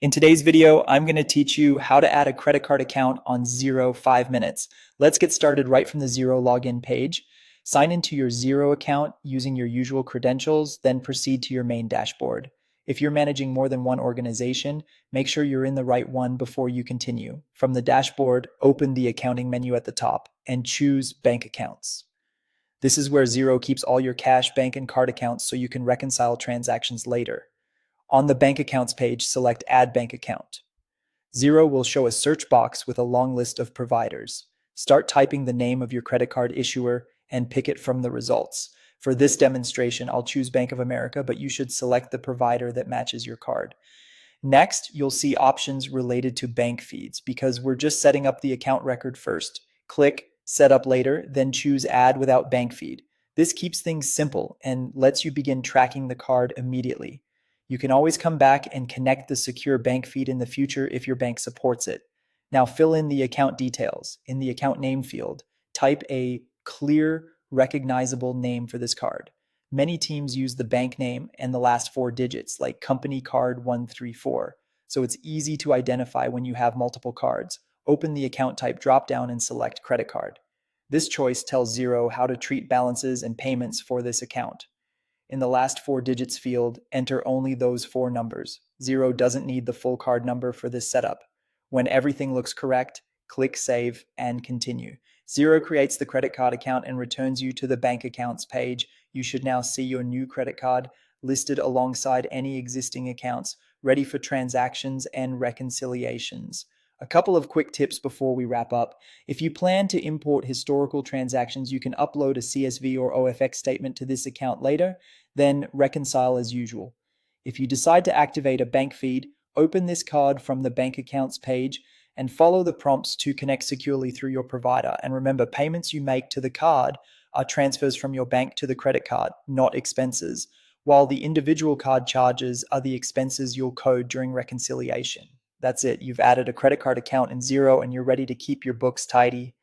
In today's video, I'm going to teach you how to add a credit card account on Xero 5 minutes. Let's get started right from the Xero login page. Sign into your Xero account using your usual credentials, then proceed to your main dashboard. If you're managing more than one organization, make sure you're in the right one before you continue. From the dashboard, open the accounting menu at the top and choose Bank Accounts. This is where Xero keeps all your cash, bank, and card accounts so you can reconcile transactions later. On the Bank Accounts page, select Add Bank Account. Xero will show a search box with a long list of providers. Start typing the name of your credit card issuer and pick it from the results. For this demonstration, I'll choose Bank of America, but you should select the provider that matches your card. Next, you'll see options related to bank feeds because we're just setting up the account record first. Click Set up later, then choose Add without bank feed. This keeps things simple and lets you begin tracking the card immediately. You can always come back and connect the secure bank feed in the future if your bank supports it. Now fill in the account details. In the account name field, type a clear, recognizable name for this card. Many teams use the bank name and the last four digits, like company card 134, so it's easy to identify when you have multiple cards. Open the account type dropdown and select credit card. This choice tells Xero how to treat balances and payments for this account. In the last four digits field, enter only those four numbers. Xero doesn't need the full card number for this setup. When everything looks correct, click Save and Continue. Xero creates the credit card account and returns you to the bank accounts page. You should now see your new credit card listed alongside any existing accounts, ready for transactions and reconciliations. A couple of quick tips before we wrap up. If you plan to import historical transactions, you can upload a CSV or OFX statement to this account later, then reconcile as usual. If you decide to activate a bank feed, open this card from the bank accounts page and follow the prompts to connect securely through your provider. And remember, payments you make to the card are transfers from your bank to the credit card, not expenses, while the individual card charges are the expenses you'll code during reconciliation. That's it. You've added a credit card account in Xero and you're ready to keep your books tidy